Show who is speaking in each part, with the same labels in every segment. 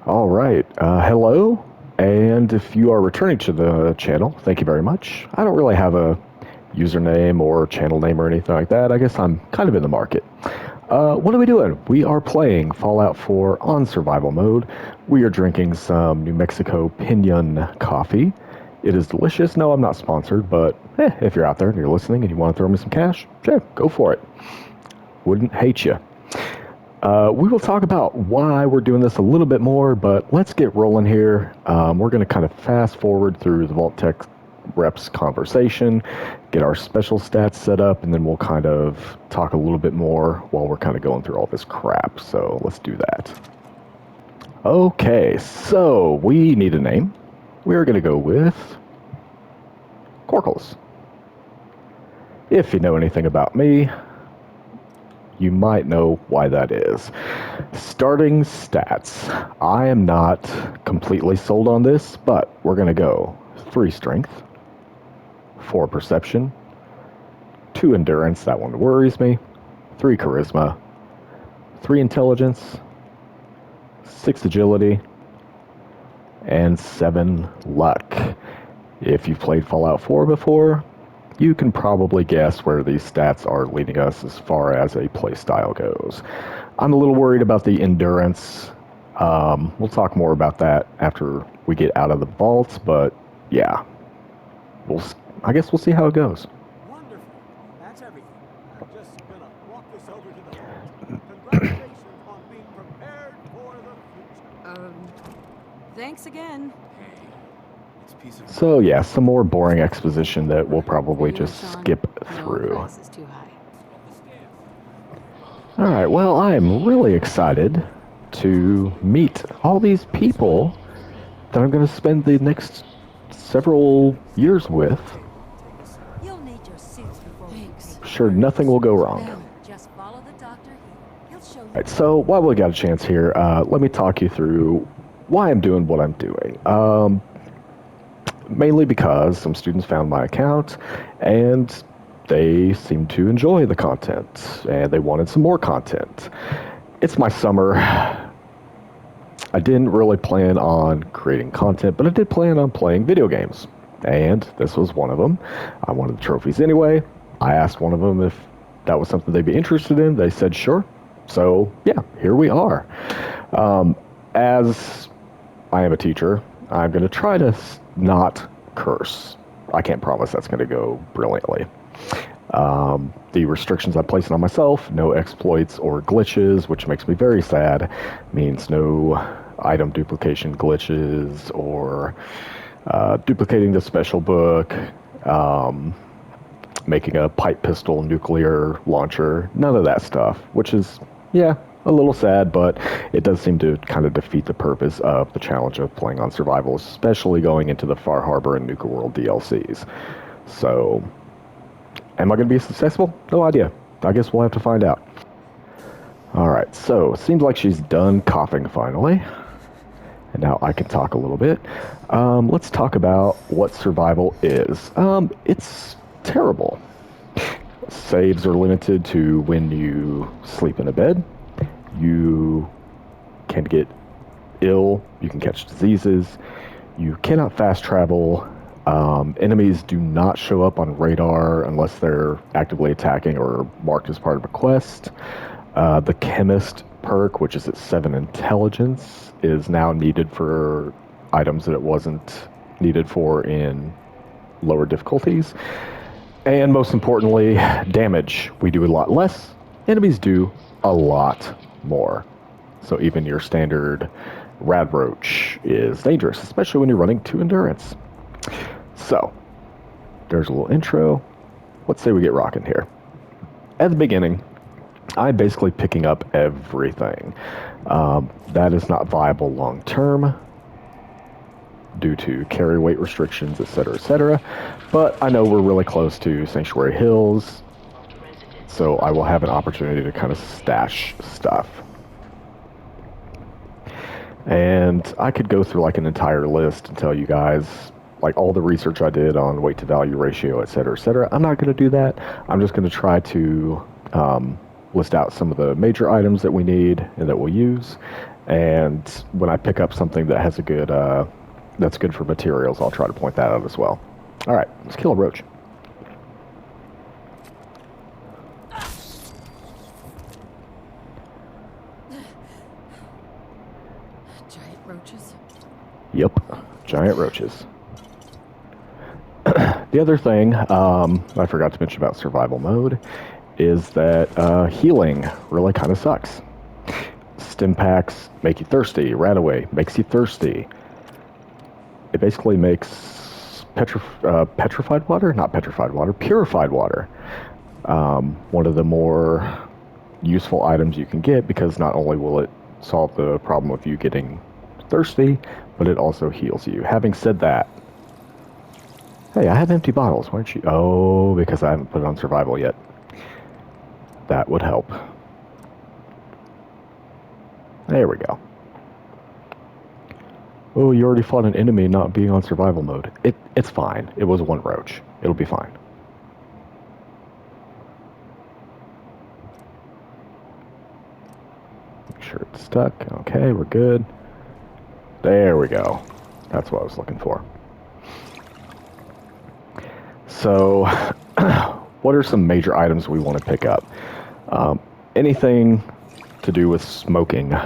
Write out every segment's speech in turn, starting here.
Speaker 1: All right. Hello. And if you are returning to the channel, thank you very much. I don't really have a username or channel name or anything like that. I guess I'm kind of in the market. What are we doing? We are playing Fallout 4 on survival mode. We are drinking some New Mexico Pinon coffee. It is delicious. No, I'm not sponsored, but if you're out there and you're listening and you want to throw me some cash, sure, go for it. Wouldn't hate you. We will talk about why we're doing this a little bit more, but let's get rolling here. We're going to kind of fast forward through the Vault-Tec reps conversation, get our special stats set up, and then we'll kind of talk a little bit more while we're kind of going through all this crap. So let's do that. Okay, so we need a name. We're going to go with Corkles. If you know anything about me, you might know why that is. Starting stats. I am not completely sold on this, but we're going to go 3 strength, 4 perception, 2 endurance, that one worries me, 3 charisma, 3 intelligence, 6 agility, and 7 luck. If you've played Fallout 4 before, you can probably guess where these stats are leading us as far as a playstyle goes. I'm a little worried about the endurance. We'll talk more about that after we get out of the vaults, but yeah, I guess we'll see how it goes.
Speaker 2: Wonderful. That's everything. I'm just gonna walk this over to the vault. Congratulations on being prepared for the future.
Speaker 3: Thanks again.
Speaker 1: So yeah, some more boring exposition that we'll probably just skip through.
Speaker 3: No price is too high.
Speaker 1: Alright, well, I'm really excited to meet all these people that I'm going to spend the next several years with.
Speaker 4: You'll need your suits before we take
Speaker 1: Sure, nothing will go wrong.
Speaker 4: Now, just follow the doctor here. He'll show you.
Speaker 1: Alright, so while we got a chance here, let me talk you through why I'm doing what I'm doing. Mainly because some students found my account and they seemed to enjoy the content and they wanted some more content. It's my summer. I didn't really plan on creating content, but I did plan on playing video games. And this was one of them. I wanted the trophies anyway. I asked one of them if that was something they'd be interested in. They said sure. So yeah, here we are. As I am a teacher, I'm going to try to not curse. I can't promise that's going to go brilliantly. The restrictions I'm placing on myself, no exploits or glitches, which makes me very sad, means no item duplication glitches or duplicating the special book, making a pipe pistol nuclear launcher, none of that stuff, which is, yeah, a little sad, but it does seem to kind of defeat the purpose of the challenge of playing on survival, especially going into the Far Harbor and Nuka World DLCs. So, am I going to be successful? No idea. I guess we'll have to find out. Alright, so, seems like she's done coughing finally. And now I can talk a little bit. Let's talk about what survival is. It's terrible. Saves are limited to when you sleep in a bed. You can get ill, you can catch diseases, you cannot fast travel, enemies do not show up on radar unless they're actively attacking or marked as part of a quest. The chemist perk, which is at 7 intelligence, is now needed for items that it wasn't needed for in lower difficulties. And most importantly, damage. We do a lot less, enemies do a lot more. So even your standard Radroach is dangerous, especially when you're running 2 endurance. So, there's a little intro. Let's say we get rocking here. At the beginning, I'm basically picking up everything. That is not viable long term due to carry weight restrictions, etc., etc. But I know we're really close to Sanctuary Hills, so I will have an opportunity to kind of stash stuff. And I could go through like an entire list and tell you guys like all the research I did on weight to value ratio, etc., etc. I'm not going to do that. I'm just going to try to list out some of the major items that we need and that we'll use, And when I pick up something that has a good, that's good for materials, I'll try to point that out as well. All right, let's kill a roach.
Speaker 3: Giant roaches.
Speaker 1: Yep, giant roaches. The other thing I forgot to mention about survival mode is that healing really kind of sucks. Stim packs make you thirsty. Radaway makes you thirsty. It basically makes petrified water? Not petrified water, purified water. One of the more useful items you can get, because not only will it solve the problem of you getting thirsty, but it also heals you. Having said that, hey, I have empty bottles. Why don't you? Oh, because I haven't put it on survival yet. That would help. There we go. Oh, you already fought an enemy not being on survival mode. It's fine. It was one roach. It'll be fine. Make sure it's stuck. Okay, we're good. There we go. That's what I was looking for. So, what are some major items we want to pick up? Anything to do with smoking,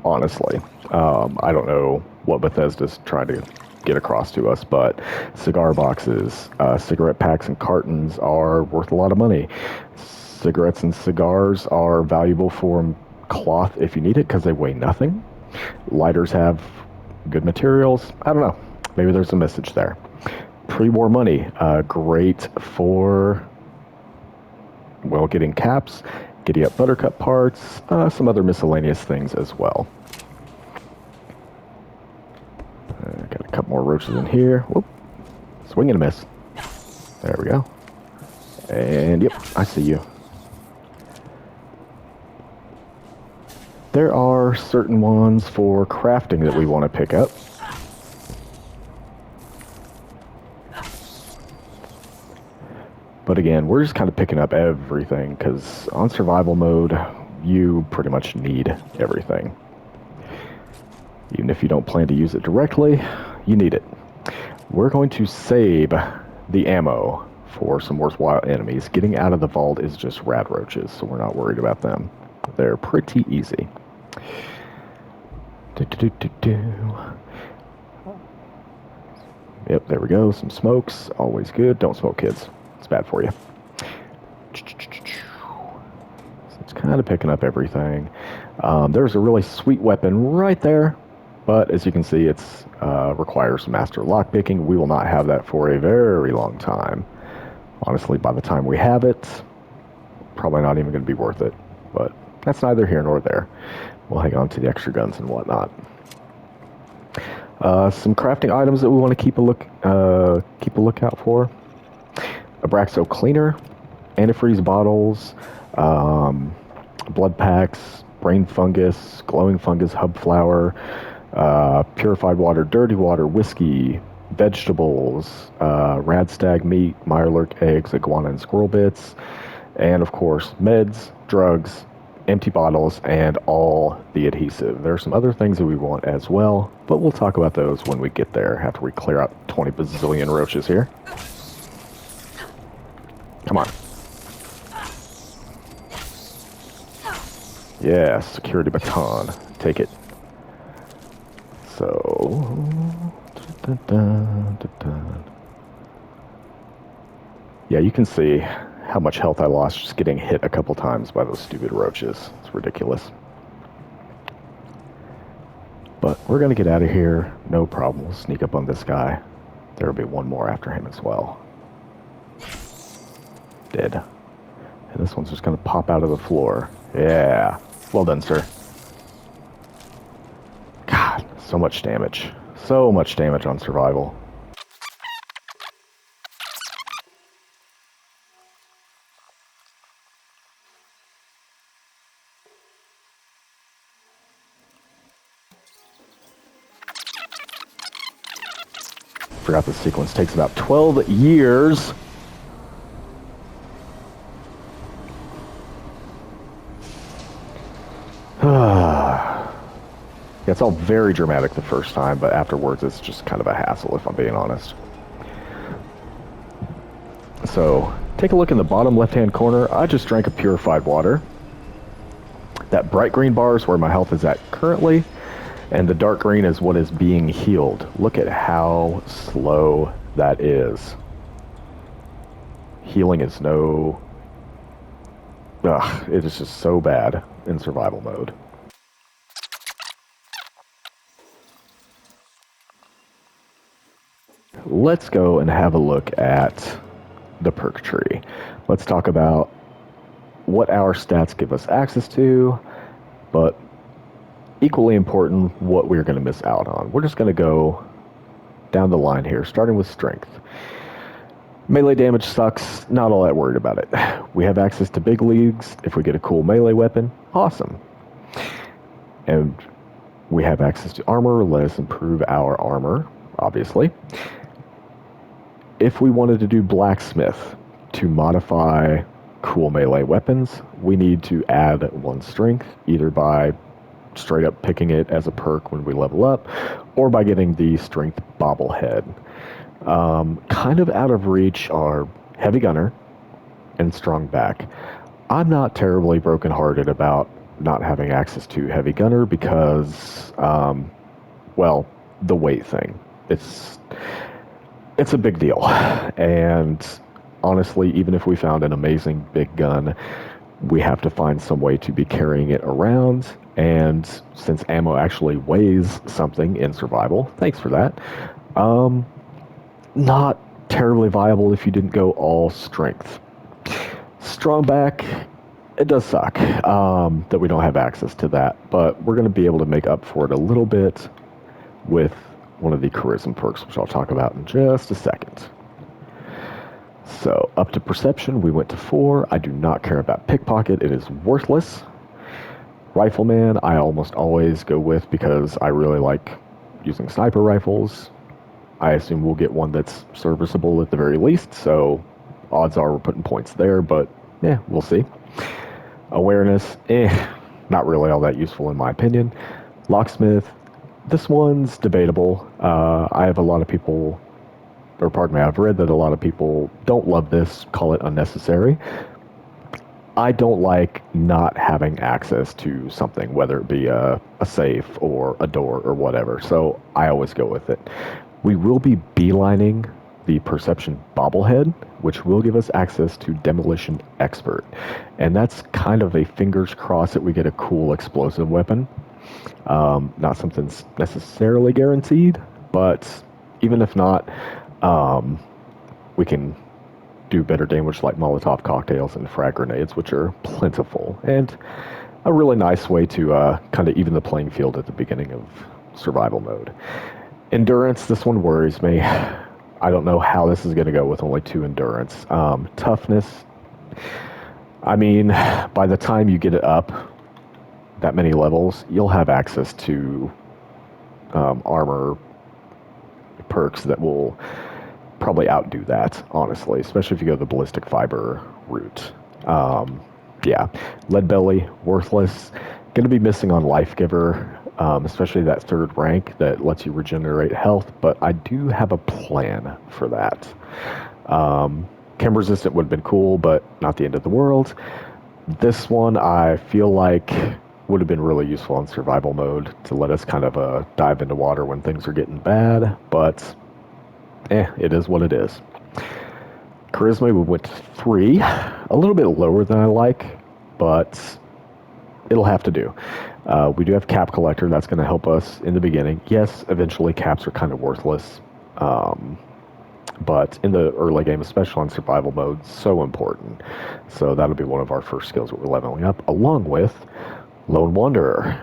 Speaker 1: honestly. I don't know what Bethesda's trying to get across to us, but cigar boxes, cigarette packs and cartons are worth a lot of money. Cigarettes and cigars are valuable for cloth if you need it because they weigh nothing. Lighters have good materials. I don't know. Maybe there's a message there. Pre-war money, great for, well, getting caps, getting up buttercup parts, some other miscellaneous things as well. Got a couple more roaches in here. Whoop. Swing and a miss. There we go. And yep, I see you. There are certain ones for crafting that we want to pick up. But again, we're just kind of picking up everything because on survival mode, you pretty much need everything. Even if you don't plan to use it directly, you need it. We're going to save the ammo for some worthwhile enemies. Getting out of the vault is just rad roaches, so we're not worried about them. They're pretty easy. Yep, there we go. Some smokes, always good. Don't smoke, kids. It's bad for you. So it's kind of picking up everything. There's a really sweet weapon right there, but as you can see, it's requires master lockpicking. We will not have that for a very long time. Honestly, by the time we have it, probably not even going to be worth it. But that's neither here nor there. We'll hang on to the extra guns and whatnot. Some crafting items that we want to keep a lookout for. Abraxo cleaner, antifreeze bottles, blood packs, brain fungus, glowing fungus, hub flour, purified water, dirty water, whiskey, vegetables, radstag meat, mirelurk eggs, iguana and squirrel bits, and of course meds, drugs, empty bottles, and all the adhesive. There are some other things that we want as well, but we'll talk about those when we get there after we clear out 20 bazillion roaches here. Come on. Yeah, security baton. Take it. So... Yeah, you can see how much health I lost just getting hit a couple times by those stupid roaches. It's ridiculous. But we're going to get out of here. No problem. We'll sneak up on this guy. There will be one more after him as well. Dead. And this one's just going to pop out of the floor. Yeah. Well done, sir. God, so much damage. So much damage on survival. Forgot this sequence takes about 12 years. It's all very dramatic the first time, but afterwards it's just kind of a hassle, if I'm being honest. So, take a look in the bottom left-hand corner. I just drank a purified water. That bright green bar is where my health is at currently, and the dark green is what is being healed. Look at how slow that is. Healing is no... Ugh, it is just so bad in survival mode. Let's go and have a look at the perk tree. Let's talk about what our stats give us access to, but equally important, what we're going to miss out on. We're just going to go down the line here, starting with strength. Melee damage sucks, not all that worried about it. We have access to big leagues. If we get a cool melee weapon, awesome. And we have access to armor, let us improve our armor, obviously. If we wanted to do blacksmith to modify cool melee weapons, we need to add 1 strength, either by straight up picking it as a perk when we level up, or by getting the strength bobblehead. Kind of out of reach are heavy gunner and strong back. I'm not terribly brokenhearted about not having access to heavy gunner because, well, the weight thing. It's a big deal, and honestly, even if we found an amazing big gun, we have to find some way to be carrying it around, and since ammo actually weighs something in survival, thanks for that, not terribly viable if you didn't go all strength. Strong back, it does suck that we don't have access to that, but we're going to be able to make up for it a little bit with one of the charisma perks, which I'll talk about in just a second. So, up to perception, we went to 4. I do not care about pickpocket. It is worthless. Rifleman, I almost always go with because I really like using sniper rifles. I assume we'll get one that's serviceable at the very least, so odds are we're putting points there, but yeah, we'll see. Awareness, not really all that useful in my opinion. Locksmith, this one's debatable. I have a lot of people, or pardon me, I've read that a lot of people don't love this, call it unnecessary. I don't like not having access to something, whether it be a safe or a door or whatever, so I always go with it. We will be beelining the Perception Bobblehead, which will give us access to Demolition Expert, and that's kind of a fingers crossed that we get a cool explosive weapon. Not something necessarily guaranteed, but even if not, we can do better damage like Molotov cocktails and frag grenades, which are plentiful, and a really nice way to kind of even the playing field at the beginning of survival mode. Endurance, this one worries me. I don't know how this is going to go with only 2 endurance. Toughness, I mean, by the time you get it up that many levels, you'll have access to armor perks that will probably outdo that, honestly, especially if you go the ballistic fiber route. Yeah, lead belly, worthless. Going to be missing on Life Giver, especially that 3rd rank that lets you regenerate health, but I do have a plan for that. Chem resistant would have been cool, but not the end of the world. This one I feel like would have been really useful in survival mode to let us kind of dive into water when things are getting bad, but it is what it is. Charisma, we went to 3, a little bit lower than I like, but it'll have to do. We do have Cap Collector, that's going to help us in the beginning. Yes, eventually caps are kind of worthless, but in the early game, especially on survival mode, so important. So that'll be one of our first skills that we're leveling up, along with Lone Wanderer.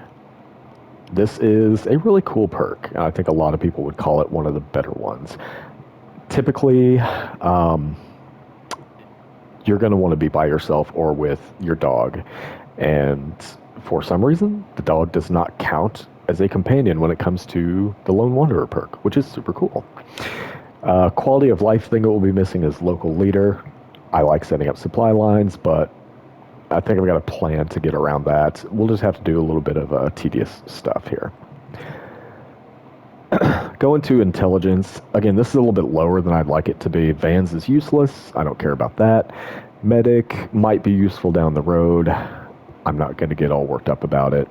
Speaker 1: This is a really cool perk, and I think a lot of people would call it one of the better ones. Typically, you're going to want to be by yourself or with your dog, and for some reason, the dog does not count as a companion when it comes to the Lone Wanderer perk, which is super cool. Quality of life thing that we'll be missing is local leader. I like setting up supply lines, but I think I've got a plan to get around that. We'll just have to do a little bit of tedious stuff here. Go into intelligence. Again, this is a little bit lower than I'd like it to be. Vans is useless. I don't care about that. Medic might be useful down the road. I'm not going to get all worked up about it.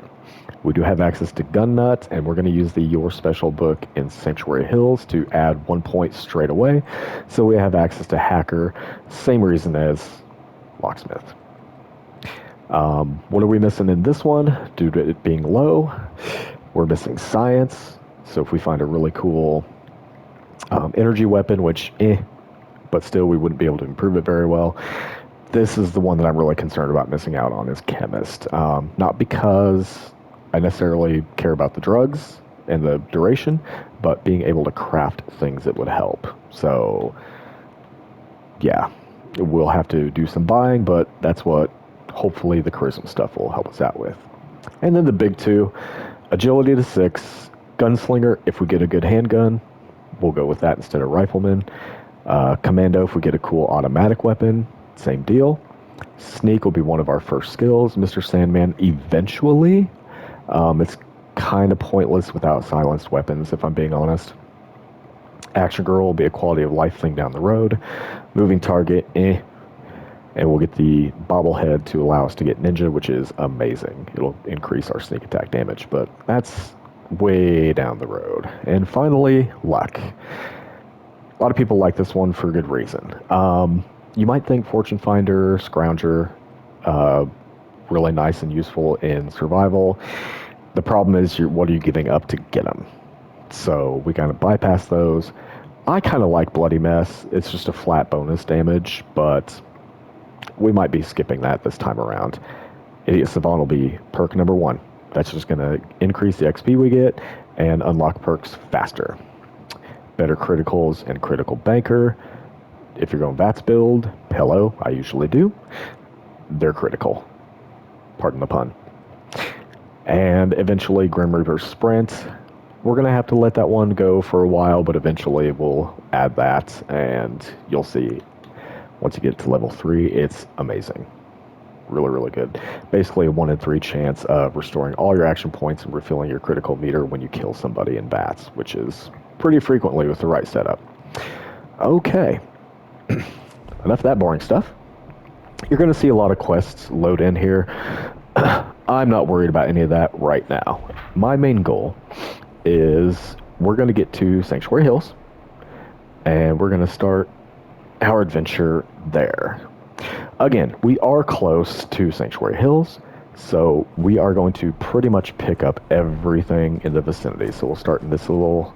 Speaker 1: We do have access to Gun Nut, and we're going to use the Your Special book in Sanctuary Hills to add 1 point straight away. So we have access to Hacker. Same reason as Locksmith. What are we missing in this one? Due to it being low, we're missing Science. So if we find a really cool energy weapon, which but still we wouldn't be able to improve it very well. This is the one that I'm really concerned about missing out on is Chemist. Not because I necessarily care about the drugs and the duration, but being able to craft things that would help. So yeah, we'll have to do some buying, but that's what hopefully the charisma stuff will help us out with. And then the big two, agility to 6, gunslinger. If we get a good handgun, we'll go with that instead of rifleman. Commando, if we get a cool automatic weapon, same deal. Sneak will be one of our first skills. Mr. Sandman, eventually. It's kind of pointless without silenced weapons, if I'm being honest. Action Girl will be a quality of life thing down the road. Moving target, And we'll get the bobblehead to allow us to get ninja, which is amazing. It'll increase our sneak attack damage, but that's way down the road. And finally, luck. A lot of people like this one for good reason. You might think Fortune Finder, Scrounger, really nice and useful in survival. The problem is, what are you giving up to get them? So we kind of bypass those. I kind of like Bloody Mess. It's just a flat bonus damage, but we might be skipping that this time around. Idiot Savant will be perk number 1. That's just going to increase the XP we get and unlock perks faster. Better criticals and critical banker. If you're going VATS build, hello, I usually do. They're critical. Pardon the pun. And eventually Grim Reaper Sprint. We're going to have to let that one go for a while, but eventually we'll add that, and you'll see once you get to level 3, it's amazing. Really, really good. Basically a 1 in 3 chance of restoring all your action points and refilling your critical meter when you kill somebody in VATS, which is pretty frequently with the right setup. Okay. Enough of that boring stuff. You're going to see a lot of quests load in here. I'm not worried about any of that right now. My main goal is we're going to get to Sanctuary Hills, and we're going to start our adventure there. Again, we are close to Sanctuary Hills, so we are going to pretty much pick up everything in the vicinity. So we'll start in this little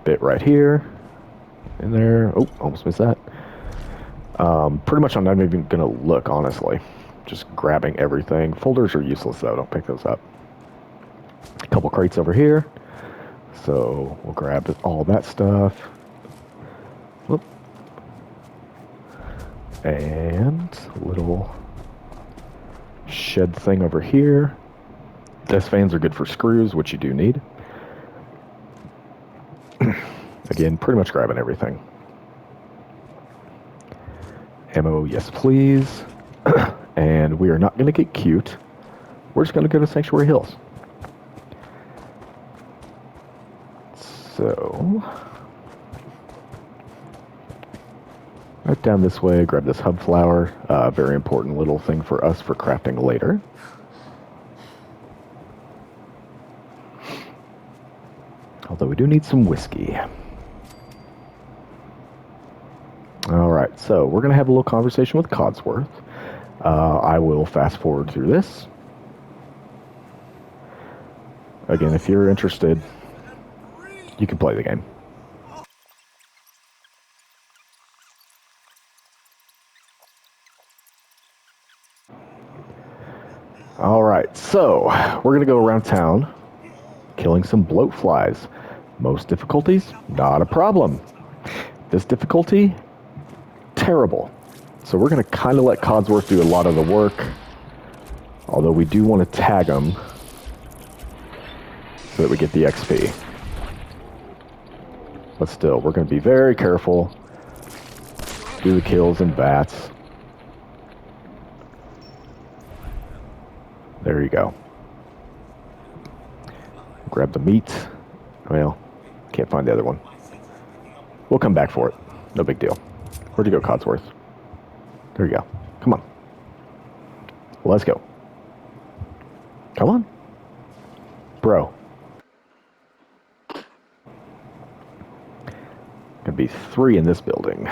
Speaker 1: bit right here, in there. Oh, almost missed that. Pretty much I'm not even going to look, honestly. Just grabbing everything. Folders are useless, though. Don't pick those up. A couple crates over here. So we'll grab all that stuff. Whoop. And a little shed thing over here. Desk fans are good for screws, which you do need. Again, pretty much grabbing everything. Ammo, yes please. And we are not going to get cute. We're just going to go to Sanctuary Hills. So, right down this way, grab this hub flower. Very important little thing for us for crafting later. Although we do need some whiskey. Alright, so we're going to have a little conversation with Codsworth. I will fast forward through this. Again, if you're interested, you can play the game. Alright, so we're going to go around town killing some bloat flies. Most difficulties, not a problem. This difficulty, terrible. So we're going to kind of let Codsworth do a lot of the work, although we do want to tag him so that we get the XP. But still, we're going to be very careful. Do the kills and VATS. There you go. Grab the meat. Well, Can't find the other one. We'll come back for it. No big deal. Where'd you go, Codsworth? There you go. Come on. Let's go. Come on. Bro. Gonna be 3 in this building.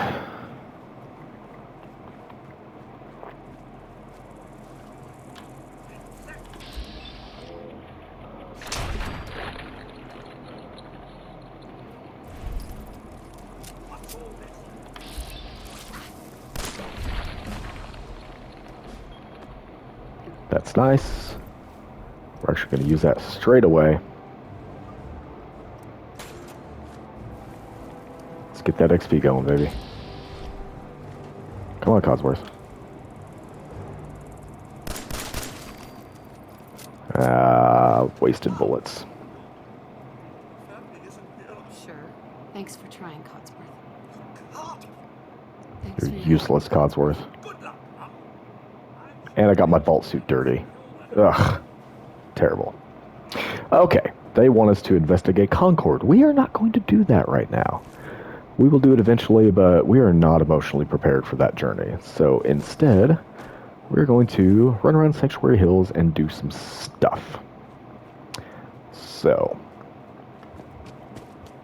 Speaker 1: That's nice. We're actually going to use that straight away. Let's get that XP going, baby. Come on, Codsworth. Wasted bullets.
Speaker 3: Sure. Thanks for trying, Codsworth. Thanks
Speaker 1: You're
Speaker 3: for your
Speaker 1: useless, Codsworth. And I got my vault suit dirty. Ugh. Terrible. Okay. They want us to investigate Concord. We are not going to do that right now. We will do it eventually, but we are not emotionally prepared for that journey. So instead, we're going to run around Sanctuary Hills and do some stuff. So,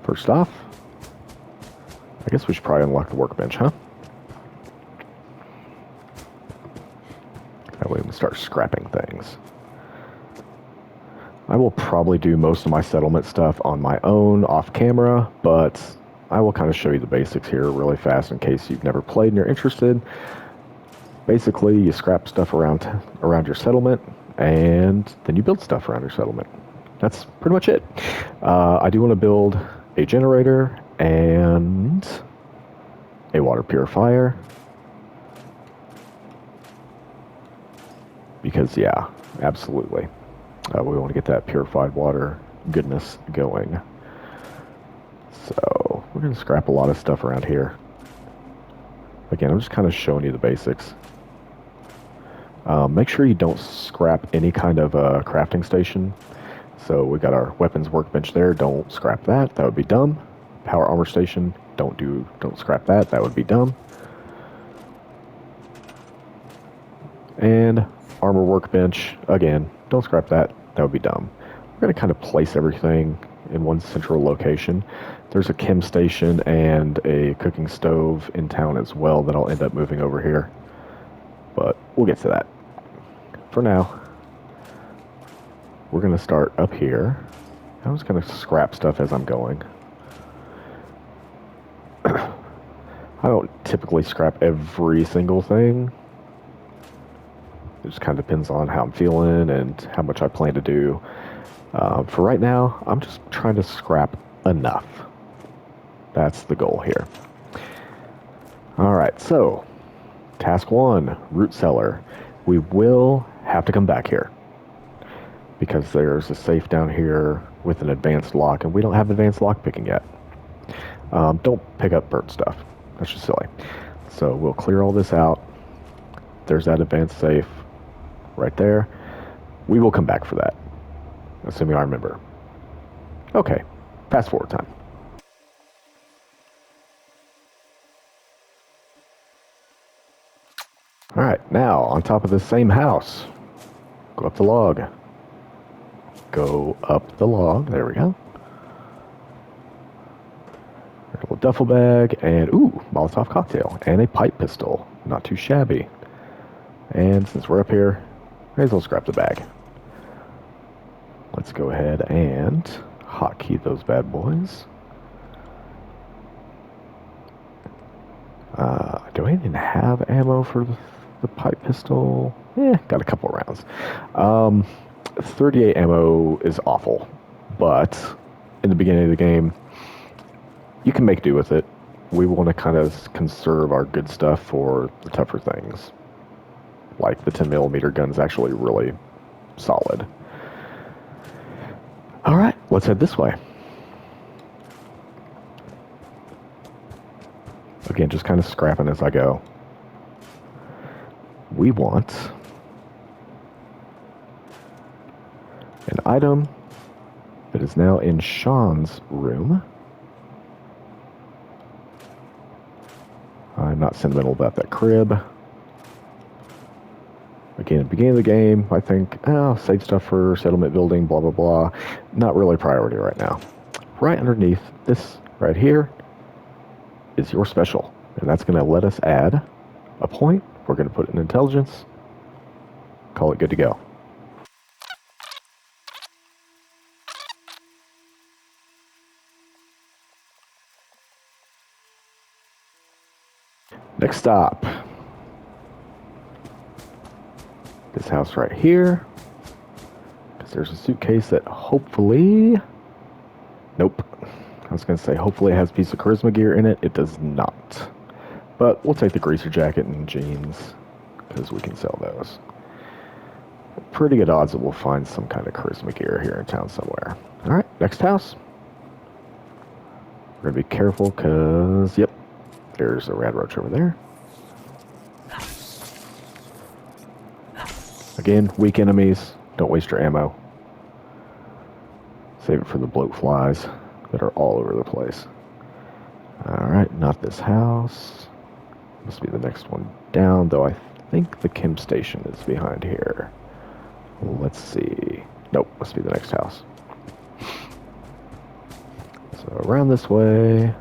Speaker 1: first off, I guess we should probably unlock the workbench, huh? That way we can start scrapping things. I will probably do most of my settlement stuff on my own, off camera, but I will kind of show you the basics here really fast in case you've never played and you're interested. Basically, you scrap stuff around your settlement, and then you build stuff around your settlement. That's pretty much it. I do want to build a generator and a water purifier. Because, yeah, absolutely. We want to get that purified water goodness going. So, we're going to scrap a lot of stuff around here. Again, I'm just kind of showing you the basics. Make sure you don't scrap any kind of crafting station. So we got our weapons workbench there. Don't scrap that. That would be dumb. Power armor station. Don't scrap that. That would be dumb. And armor workbench. Again, don't scrap that. That would be dumb. We're going to kind of place everything in one central location. There's a chem station and a cooking stove in town as well that I'll end up moving over here. But we'll get to that. For now, we're going to start up here. I'm just going to scrap stuff as I'm going. I don't typically scrap every single thing. It just kind of depends on how I'm feeling and how much I plan to do. For right now, I'm just trying to scrap enough. That's the goal here. Alright, so task 1, root cellar. We will have to come back here because there's a safe down here with an advanced lock, and we don't have advanced lock picking yet. Don't pick up burnt stuff. That's just silly. So we'll clear all this out. There's that advanced safe right there. We will come back for that, assuming I remember. Okay, fast forward time. Alright, now on top of this same house, go up the log. Go up the log, there we go. A little duffel bag, and ooh, Molotov cocktail, and a pipe pistol. Not too shabby. And since we're up here, may as well scrap the bag. Let's go ahead and hotkey those bad boys. Do I even have ammo for the pipe pistol? Got a couple of rounds. 38 ammo is awful, but in the beginning of the game, you can make do with it. We want to kind of conserve our good stuff for the tougher things. Like the 10mm gun's actually really solid. Alright, let's head this way. Again, just kind of scrapping as I go. We want an item that is now in Sean's room. I'm not sentimental about that crib. Again, at the beginning of the game, I think, oh, save stuff for settlement building, blah, blah, blah. Not really a priority right now. Right underneath this right here is your special. And that's going to let us add a point. We're going to put it in intelligence. Call it good to go. Next stop. This house right here. Because there's a suitcase that hopefully... Nope. I was going to say hopefully it has a piece of charisma gear in it. It does not. But we'll take the greaser jacket and jeans. Because we can sell those. Pretty good odds that we'll find some kind of charisma gear here in town somewhere. Alright, next house. We're going to be careful because, yep, there's a rad roach over there. Again, weak enemies. Don't waste your ammo. Save it for the bloat flies that are all over the place. Alright, not this house. Must be the next one down, though I think the chem station is behind here. Let's see. Nope, must be the next house. So around this way.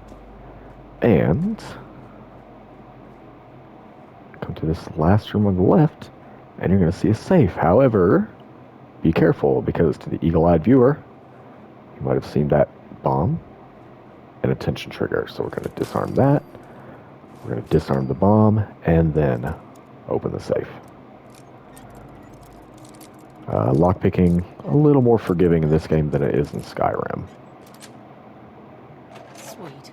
Speaker 1: And come to this last room on the left, and you're going to see a safe. However, be careful, because to the eagle-eyed viewer, you might have seen that bomb and a tension trigger. So we're going to disarm that. We're going to disarm the bomb, and then open the safe. Lockpicking a little more forgiving in this game than it is in Skyrim.
Speaker 3: Sweet.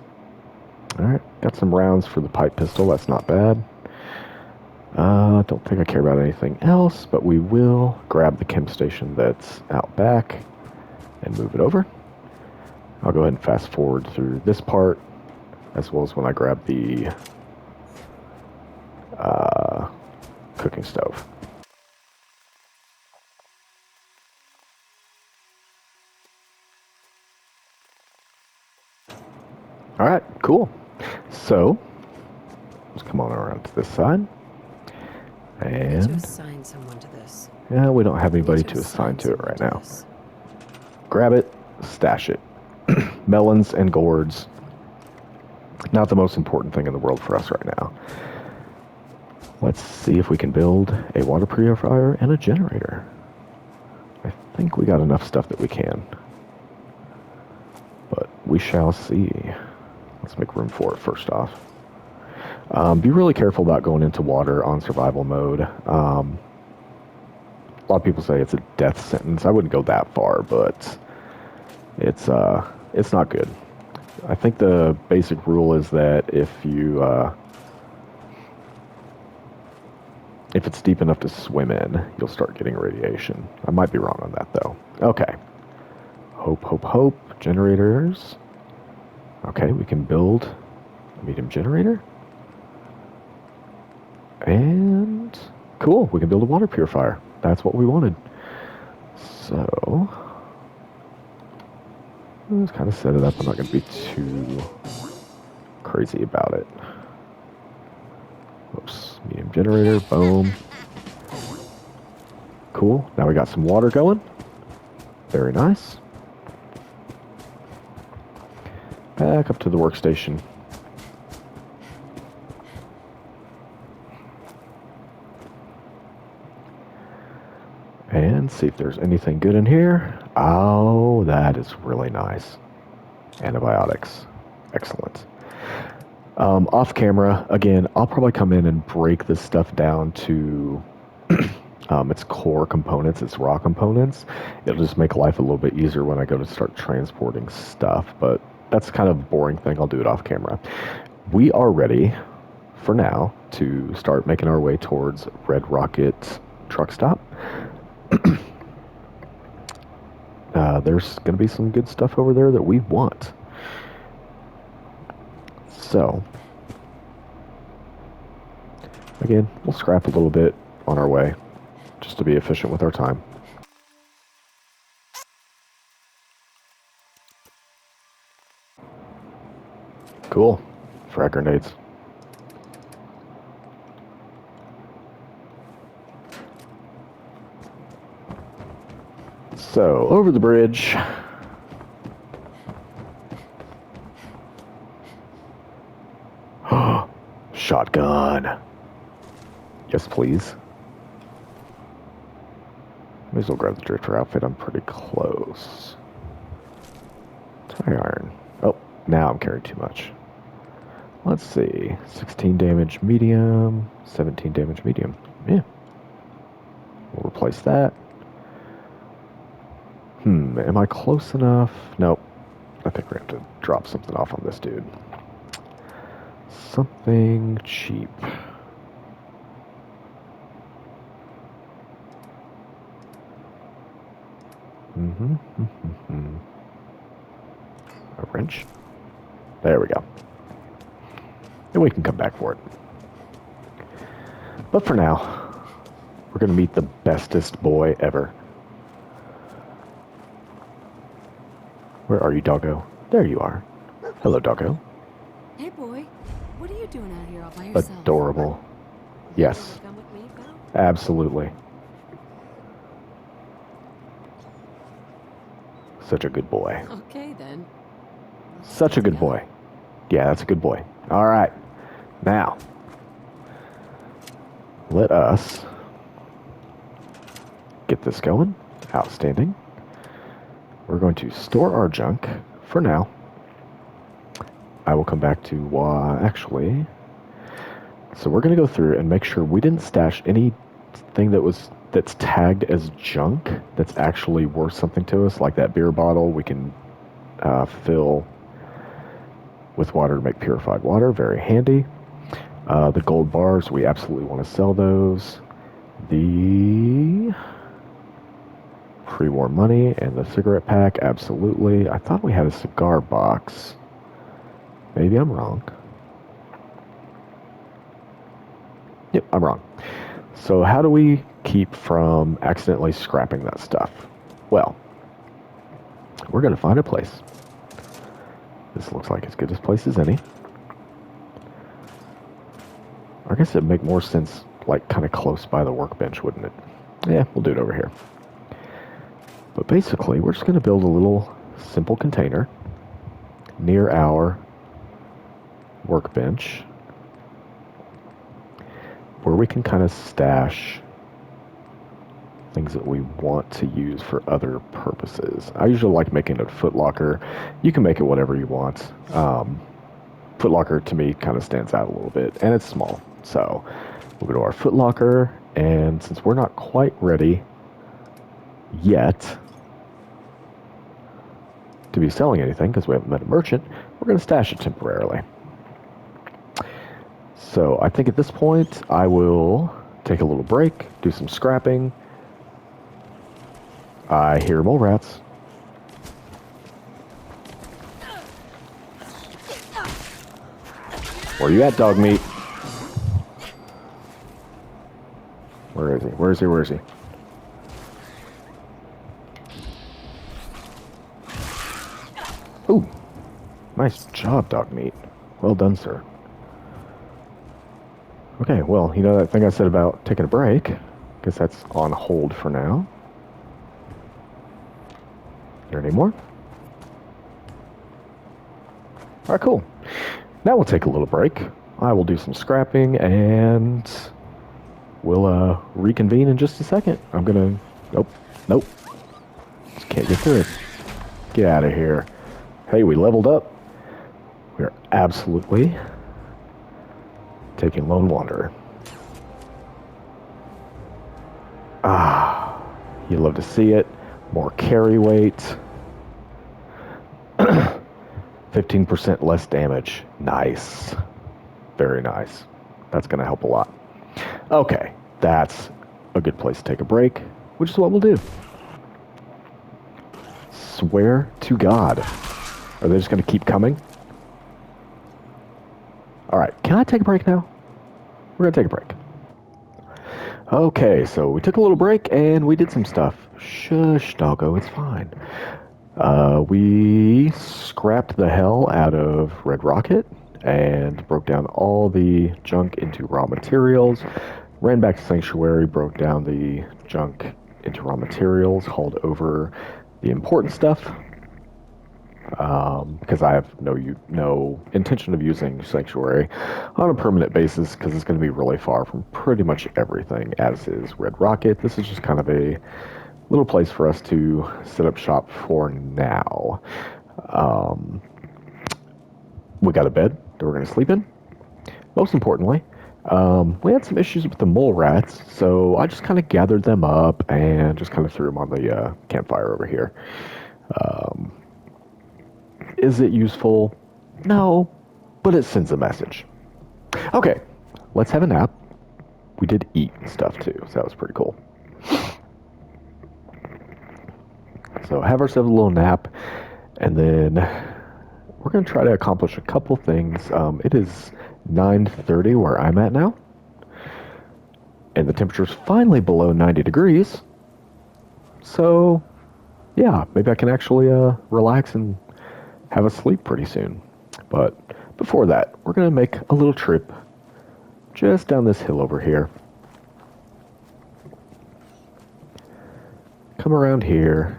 Speaker 1: Alright, got some rounds for the pipe pistol. That's not bad. Don't think I care about anything else, but we will grab the chem station that's out back and move it over. I'll go ahead and fast forward through this part, as well as when I grab the cooking stove. Alright, cool. So, let's come on around to this side.
Speaker 3: To
Speaker 1: And,
Speaker 3: assign someone to this.
Speaker 1: yeah, we don't have anybody
Speaker 3: Need
Speaker 1: to assign to it
Speaker 3: someone
Speaker 1: right
Speaker 3: to
Speaker 1: now.
Speaker 3: this.
Speaker 1: Grab it, stash it. Melons and gourds. Not the most important thing in the world for us right now. Let's see if we can build a water purifier and a generator. I think we got enough stuff that we can. But we shall see. Let's make room for it first off. Be really careful about going into water on survival mode. A lot of people say it's a death sentence. I wouldn't go that far, but it's not good. I think the basic rule is that if it's deep enough to swim in, you'll start getting radiation. I might be wrong on that, though. Okay. Hope. Generators. Okay, we can build a medium generator. And cool, we can build a water purifier. That's what we wanted. So let's kind of set it up. I'm not going to be too crazy about it. Oops, medium generator, boom. Cool, now we got some water going. Very nice. Back up to the workstation. And see if there's anything good in here. Oh, that is really nice. Antibiotics. Excellent. Off camera, again, I'll probably come in and break this stuff down to its core components, its raw components. It'll just make life a little bit easier when I go to start transporting stuff, but that's kind of a boring thing. I'll do it off camera. We are ready, for now, to start making our way towards Red Rocket Truck Stop. There's going to be some good stuff over there that we want. So, again, we'll scrap a little bit on our way, just to be efficient with our time. Cool. Frag grenades. So, over the bridge. Shotgun. Yes, please. May as well grab the drifter outfit. I'm pretty close. Tie iron. Oh, now I'm carrying too much. Let's see. 16 damage medium. 17 damage medium. Yeah. We'll replace that. Am I close enough? Nope. I think we're going to have to drop something off on this dude. Something cheap. A wrench. There we go. And we can come back for it. But for now, we're going to meet the bestest boy ever. Where are you, doggo? There you are. Hello, doggo.
Speaker 3: Hey, boy. What are you doing out here all by yourself?
Speaker 1: Adorable. Yes,
Speaker 3: Come with me, pal?
Speaker 1: absolutely. Such a good boy.
Speaker 3: Okay, then.
Speaker 1: Such a good boy. Yeah, that's a good boy. All right. Now, let us get this going. Outstanding. We're going to store our junk for now. I will come back to, actually, so we're going to go through and make sure we didn't stash anything that's tagged as junk that's actually worth something to us, like that beer bottle we can fill with water to make purified water. Very handy. The gold bars, we absolutely want to sell those. The pre-war money and the cigarette pack, absolutely. I thought we had a cigar box. Maybe I'm wrong. Yep, I'm wrong. So how do we keep from accidentally scrapping that stuff? Well, we're going to find a place. This looks like as good a place as any. I guess it'd make more sense, like, kind of close by the workbench, wouldn't it? Yeah, we'll do it over here. But basically, we're just going to build a little simple container near our workbench where we can kind of stash things that we want to use for other purposes. I usually like making a footlocker. You can make it whatever you want. Footlocker to me kind of stands out a little bit, and it's small. So we'll go to our footlocker, and since we're not quite ready yet to be selling anything because we haven't met a merchant, we're going to stash it temporarily. So I think at this point I will take a little break, do some scrapping. I hear mole rats. Where you at, dog meat? Where is he? Where is he? Where is he? Ooh, nice job, dog meat. Well done, sir. Okay, well, you know that thing I said about taking a break? Guess that's on hold for now. There any more? Alright, cool. Now we'll take a little break. I will do some scrapping, and we'll reconvene in just a second. I'm gonna... Nope. Just can't get through it. Get out of here. Hey, we leveled up. We are absolutely taking Lone Wanderer. Ah, you love to see it. More carry weight. 15% less damage. Nice. Very nice. That's going to help a lot. Okay, that's a good place to take a break, which is what we'll do. Swear to God. Are they just going to keep coming? Alright, can I take a break now? We're going to take a break. Okay, so we took a little break and we did some stuff. Shush, doggo, it's fine. We scrapped the hell out of Red Rocket and broke down all the junk into raw materials. Ran back to Sanctuary, broke down the junk into raw materials, hauled over the important stuff, because I have no intention of using Sanctuary on a permanent basis, because it's going to be really far from pretty much everything, as is Red Rocket. This is just kind of a little place for us to set up shop for now. We got a bed that we're going to sleep in. Most importantly, we had some issues with the mole rats, so I just kind of gathered them up and just kind of threw them on the campfire over here. Is it useful? No, but it sends a message. Okay, let's have a nap. We did eat and stuff too, so that was pretty cool. So have ourselves a little nap, and then we're going to try to accomplish a couple things. It is 9:30 where I'm at now, and the temperature's finally below 90 degrees. So, yeah, maybe I can actually relax and have a sleep pretty soon. But before that, we're going to make a little trip just down this hill over here. Come around here,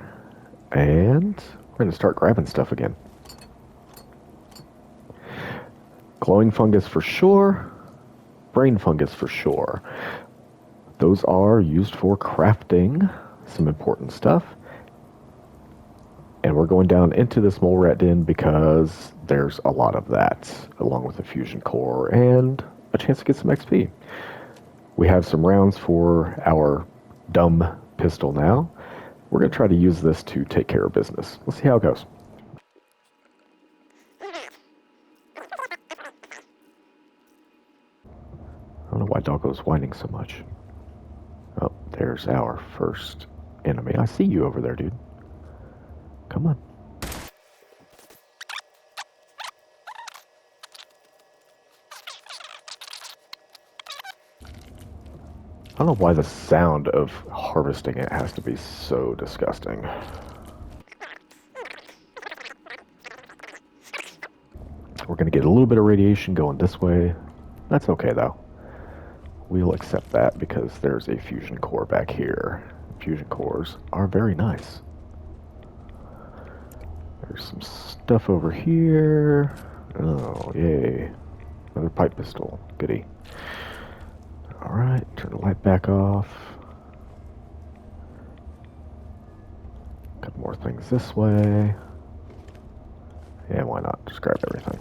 Speaker 1: and we're going to start grabbing stuff again. Glowing fungus for sure. Brain fungus for sure. Those are used for crafting some important stuff. And we're going down into this mole rat den because there's a lot of that, along with a fusion core and a chance to get some XP. We have some rounds for our dumb pistol now. We're going to try to use this to take care of business. Let's see how it goes. I don't know why Doggo's whining so much. Oh, there's our first enemy. I see you over there, dude. Come on. I don't know why the sound of harvesting it has to be so disgusting. We're going to get a little bit of radiation going this way. That's okay, though. We'll accept that because there's a fusion core back here. Fusion cores are very nice. There's some stuff over here. Oh, yay. Another pipe pistol. Goody. Alright, turn the light back off. Couple more things this way. Yeah, why not? Just grab everything.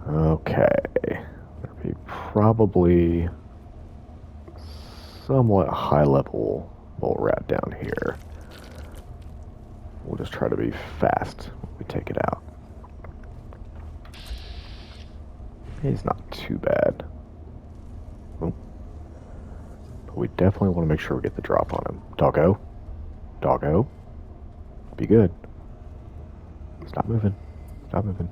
Speaker 1: Okay. There'll be probably somewhat high level mole rat down here. We'll just try to be fast when we take it out. He's not too bad. Oh. But we definitely want to make sure we get the drop on him. Doggo. Doggo. Be good. Stop moving. Stop moving.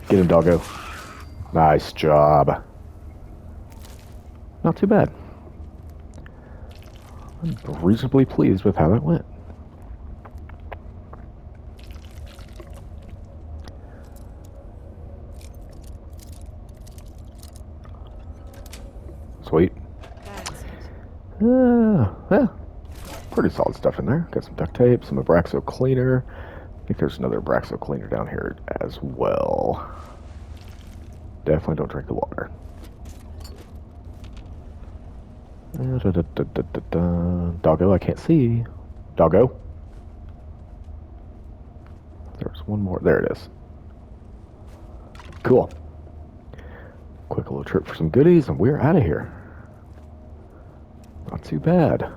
Speaker 1: Get him, Doggo. Nice job. Not too bad. I'm reasonably pleased with how that went. Sweet. Yeah, pretty solid stuff in there. Got some duct tape, some Abraxo cleaner. I think there's another Abraxo cleaner down here as well. Definitely don't drink the water. Doggo, I can't see. Doggo. There's one more. There it is. Cool. Quick little trip for some goodies, and we're out of here. Not too bad.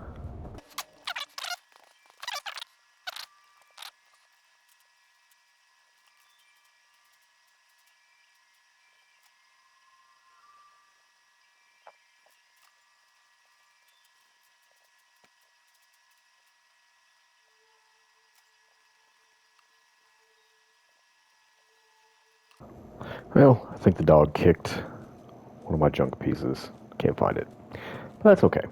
Speaker 1: Well, I think the dog kicked one of my junk pieces. Can't find it. But that's okay.